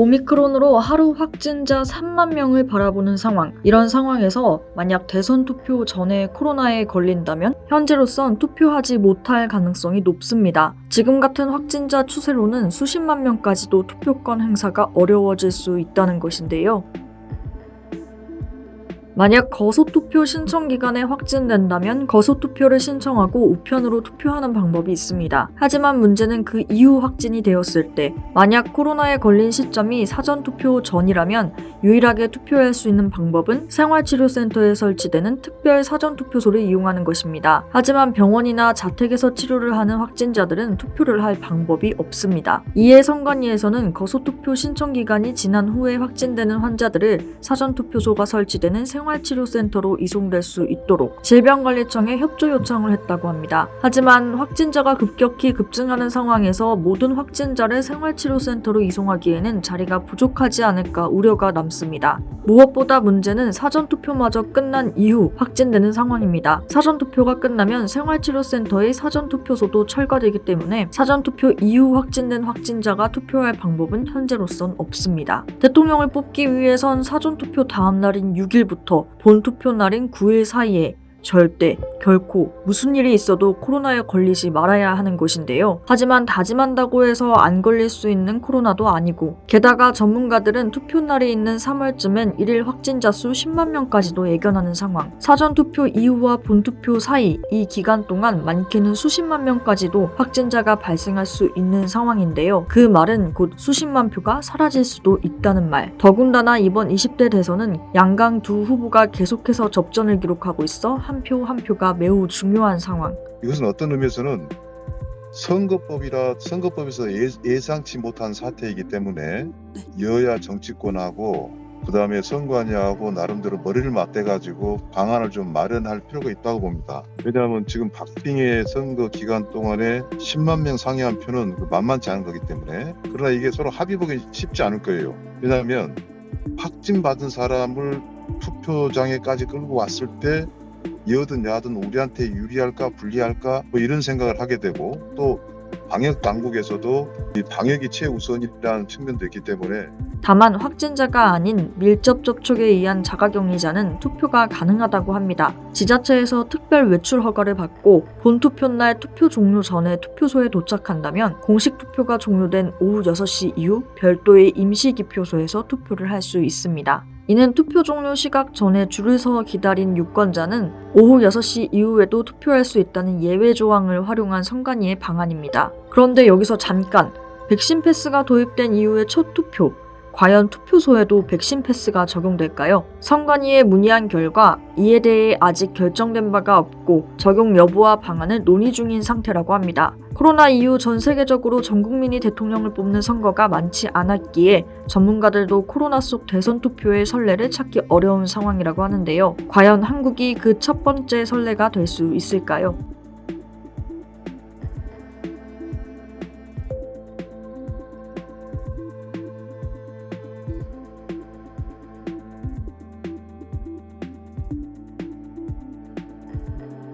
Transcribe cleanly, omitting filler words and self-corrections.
오미크론으로 하루 확진자 3만 명을 바라보는 상황. 이런 상황에서 만약 대선 투표 전에 코로나에 걸린다면 현재로선 투표하지 못할 가능성이 높습니다. 지금 같은 확진자 추세로는 수십만 명까지도 투표권 행사가 어려워질 수 있다는 것인데요. 만약 거소투표 신청 기간에 확진된다면 거소투표를 신청하고 우편으로 투표하는 방법이 있습니다. 하지만 문제는 그 이후 확진이 되었을 때, 만약 코로나에 걸린 시점이 사전투표 전이라면 유일하게 투표할 수 있는 방법은 생활치료센터에 설치되는 특별 사전투표소를 이용하는 것입니다. 하지만 병원이나 자택에서 치료를 하는 확진자들은 투표를 할 방법이 없습니다. 이에 선관위에서는 거소투표 신청 기간이 지난 후에 확진되는 환자들을 사전투표소가 설치되는 생활치료센터로 이송될 수 있도록 질병관리청에 협조 요청을 했다고 합니다. 하지만 확진자가 급격히 급증하는 상황에서 모든 확진자를 생활치료센터로 이송하기에는 자리가 부족하지 않을까 우려가 남습니다. 무엇보다 문제는 사전투표마저 끝난 이후 확진되는 상황입니다. 사전투표가 끝나면 생활치료센터의 사전투표소도 철거되기 때문에 사전투표 이후 확진된 확진자가 투표할 방법은 현재로선 없습니다. 대통령을 뽑기 위해선 사전투표 다음 날인 6일부터 본투표 날인 9일 사이에 절대, 결코 무슨 일이 있어도 코로나에 걸리지 말아야 하는 것인데요. 하지만 다짐한다고 해서 안 걸릴 수 있는 코로나도 아니고, 게다가 전문가들은 투표날이 있는 3월쯤엔 일일 확진자 수 10만 명까지도 예견하는 상황. 사전투표 이후와 본투표 사이 이 기간 동안 많게는 수십만 명까지도 확진자가 발생할 수 있는 상황인데요. 그 말은 곧 수십만 표가 사라질 수도 있다는 말. 더군다나 이번 20대 대선은 양강 두 후보가 계속해서 접전을 기록하고 있어 한 표 한 표가 매우 중요한 상황. 이것은 어떤 의미에서는 선거법에서 예상치 못한 사태이기 때문에 여야 정치권하고 그 다음에 선관위하고 나름대로 머리를 맞대가지고 방안을 좀 마련할 필요가 있다고 봅니다. 왜냐하면 지금 박빙의 선거 기간 동안에 10만 명 상회한 표는 만만치 않은 거기 때문에, 그러나 이게 서로 합의보기 쉽지 않을 거예요. 왜냐하면 확진받은 사람을 투표장에까지 끌고 왔을 때 여든 야든 우리한테 유리할까 불리할까 이런 생각을 하게 되고, 또 방역 당국에서도 이 방역이 최우선이라는 측면도 있기 때문에. 다만 확진자가 아닌 밀접 접촉에 의한 자가격리자는 투표가 가능하다고 합니다. 지자체에서 특별 외출 허가를 받고 본투표날 투표 종료 전에 투표소에 도착한다면 공식 투표가 종료된 오후 6시 이후 별도의 임시기표소에서 투표를 할 수 있습니다. 이는 투표 종료 시각 전에 줄을 서 기다린 유권자는 오후 6시 이후에도 투표할 수 있다는 예외 조항을 활용한 선관위의 방안입니다. 그런데 여기서 잠깐, 백신 패스가 도입된 이후의 첫 투표, 과연 투표소에도 백신 패스가 적용될까요? 선관위에 문의한 결과 이에 대해 아직 결정된 바가 없고 적용 여부와 방안을 논의 중인 상태라고 합니다. 코로나 이후 전 세계적으로 전 국민이 대통령을 뽑는 선거가 많지 않았기에 전문가들도 코로나 속 대선 투표의 선례를 찾기 어려운 상황이라고 하는데요. 과연 한국이 그 첫 번째 선례가 될 수 있을까요?